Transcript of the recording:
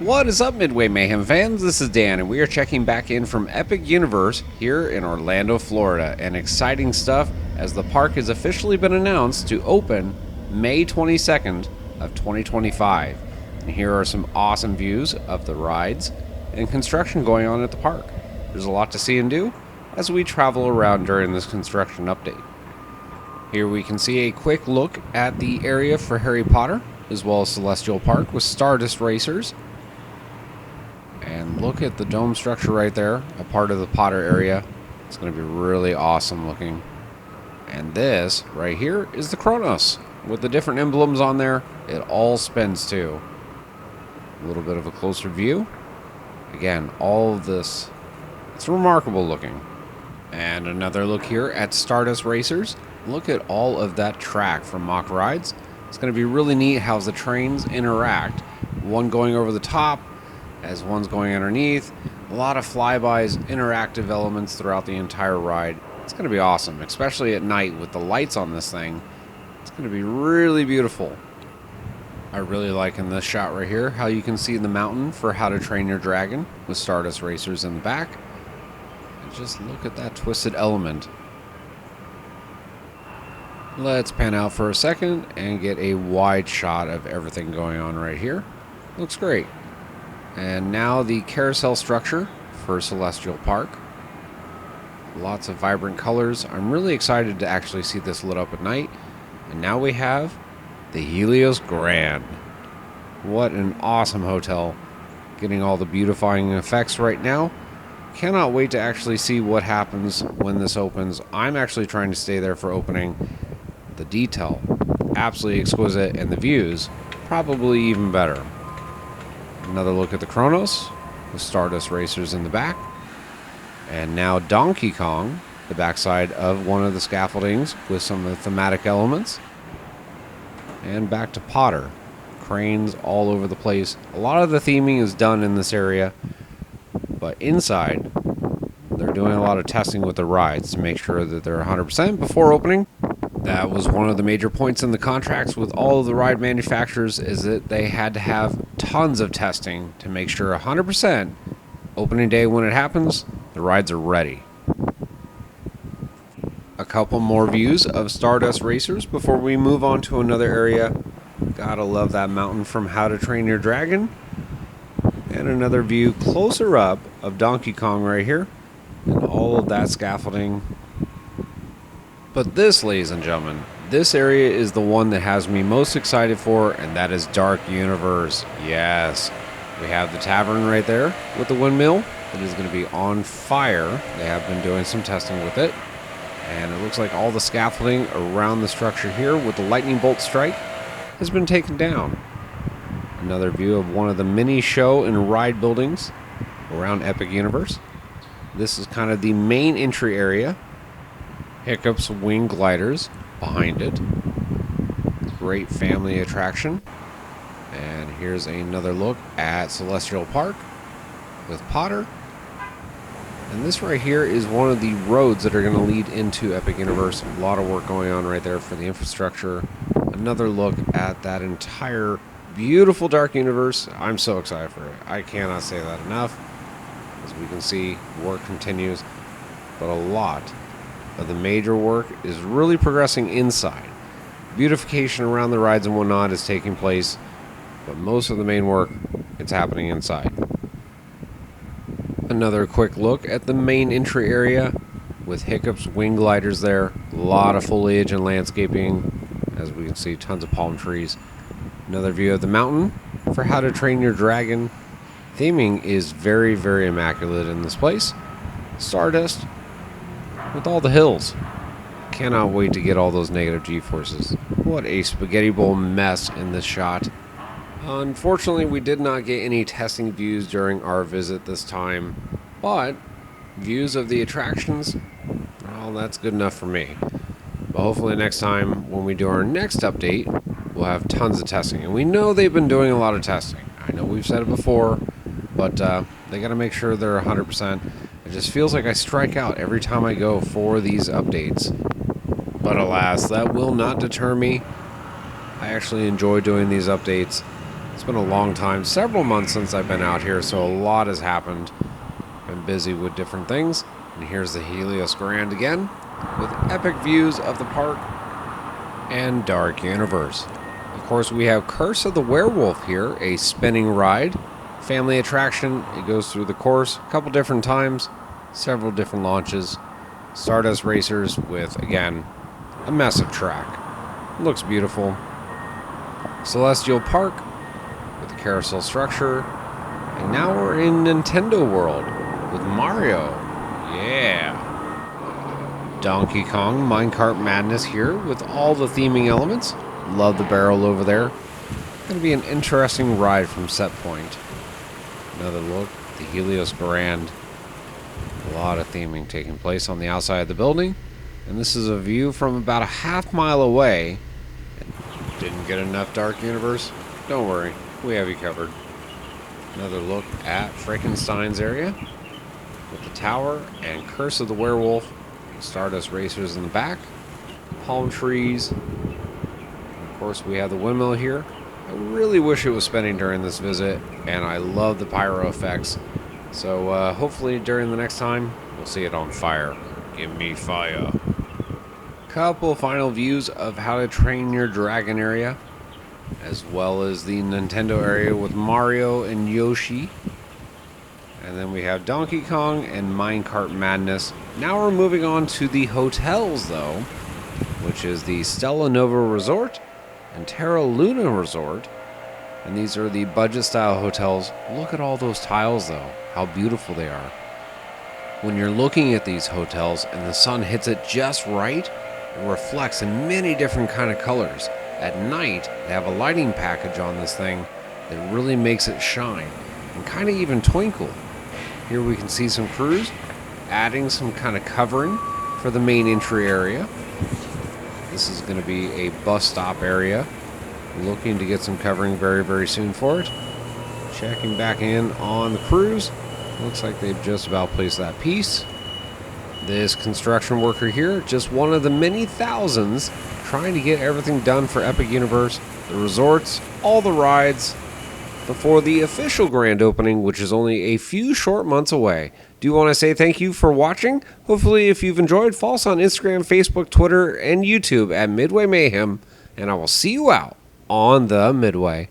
What is up, Midway Mayhem fans? This is Dan, and we are checking back in from Epic Universe here in Orlando, Florida. And exciting stuff as the park has officially been announced to open May 22nd of 2025. And here are some awesome views of the rides and construction going on at the park. There's a lot to see and do as we travel around during this construction update. Here we can see a quick look at the area for Harry Potter, as well as Celestial Park with Stardust Racers. And look at the dome structure right there, a part of the Potter area. It's going to be really awesome looking. And this right here is the Kronos with the different emblems on there. It all spins too. A little bit of a closer view. Again, all of this, it's remarkable looking. And another look here at Stardust Racers. Look at all of that track from Mock Rides. It's going to be really neat how the trains interact. One going over the top as one's going underneath. A lot of flybys, interactive elements throughout the entire ride. It's going to be awesome, especially at night with the lights on this thing. It's going to be really beautiful. I really like in this shot right here how you can see the mountain for How to Train Your Dragon with Stardust Racers in the back. And just look at that twisted element. Let's pan out for a second and get a wide shot of everything going on right here. Looks great. And now the carousel structure for Celestial Park. Lots of vibrant colors. I'm really excited to actually see this lit up at night. And now we have the Helios Grand. What an awesome hotel. Getting all the beautifying effects right now. Cannot wait to actually see what happens when this opens. I'm actually trying to stay there for opening. The detail, absolutely exquisite, and the views, probably even better. Another look at the Kronos, with Stardust Racers in the back. And now Donkey Kong, the backside of one of the scaffoldings with some of the thematic elements. And back to Potter. Cranes all over the place. A lot of the theming is done in this area, but inside, they're doing a lot of testing with the rides to make sure that they're 100% before opening. That was one of the major points in the contracts with all of the ride manufacturers, is that they had to have tons of testing to make sure 100% opening day when it happens, the rides are ready. A couple more views of Stardust Racers before we move on to another area. Gotta love that mountain from How to Train Your Dragon. And another view closer up of Donkey Kong right here. And all of that scaffolding. But this, ladies and gentlemen, this area is the one that has me most excited for, and that is Dark Universe. Yes, we have the tavern right there with the windmill. It is going to be on fire. They have been doing some testing with it. And it looks like all the scaffolding around the structure here with the lightning bolt strike has been taken down. Another view of one of the mini show and ride buildings around Epic Universe. This is kind of the main entry area. Hiccup's wing gliders behind it. Great family attraction. And here's another look at Celestial Park with Potter. And this right here is one of the roads that are going to lead into Epic Universe. A lot of work going on right there for the infrastructure. Another look at that entire beautiful Dark Universe. I'm so excited for it. I cannot say that enough. As we can see, work continues. But a lot of the major work is really progressing inside. Beautification around the rides and whatnot is taking place, but most of the main work, it's happening inside. Another quick look at the main entry area with Hiccup's wing gliders there. A lot of foliage and landscaping. As we can see, tons of palm trees. Another view of the mountain for How to Train Your Dragon. Theming is very, very immaculate in this place. Stardust with all the hills. Cannot wait to get all those negative G-forces. What a spaghetti bowl mess in this shot. Unfortunately, we did not get any testing views during our visit this time, but views of the attractions, well, that's good enough for me. But hopefully next time when we do our next update, we'll have tons of testing. And we know they've been doing a lot of testing. I know we've said it before, but they got to make sure they're 100%. It just feels like I strike out every time I go for these updates. But alas, that will not deter me. I actually enjoy doing these updates. It's been a long time, several months since I've been out here, so a lot has happened. Been busy with different things. And here's the Helios Grand again, with epic views of the park and Dark Universe. Of course, we have Curse of the Werewolf here, a spinning ride, family attraction. It goes through the course a couple different times, several different launches. Stardust Racers with, again, a massive track. Looks beautiful. Celestial Park with the carousel structure. And now we're in Nintendo World with Mario. Yeah. Donkey Kong Minecart Madness here with all the theming elements. Love the barrel over there. Going to be an interesting ride from Set Point. Another look, the Helios Grand. A lot of theming taking place on the outside of the building. And this is a view from about a half-mile away. Didn't get enough Dark Universe? Don't worry, we have you covered. Another look at Frankenstein's area with the tower and Curse of the Werewolf. Stardust Racers in the back. Palm trees. And of course, we have the windmill here. I really wish it was spinning during this visit, and I love the pyro effects. So hopefully during the next time, we'll see it on fire. Give me fire. Couple final views of How to Train Your Dragon area, as well as the Nintendo area with Mario and Yoshi. And then we have Donkey Kong and Minecart Madness. Now we're moving on to the hotels, though, which is the Stella Nova Resort and Terra Luna Resort. And these are the budget-style hotels. Look at all those tiles, though. How beautiful they are. When you're looking at these hotels and the sun hits it just right, it reflects in many different kind of colors. At night, they have a lighting package on this thing that really makes it shine and kind of even twinkle. Here we can see some crews adding some kind of covering for the main entry area. This is going to be a bus stop area. Looking to get some covering very, very soon for it. Checking back in on the crews. Looks like they've just about placed that piece. This construction worker here, just one of the many thousands trying to get everything done for Epic Universe, the resorts, all the rides, before the official grand opening, which is only a few short months away. Do want to say thank you for watching. Hopefully, if you've enjoyed, follow us on Instagram, Facebook, Twitter, and YouTube at Midway Mayhem, and I will see you out on the Midway.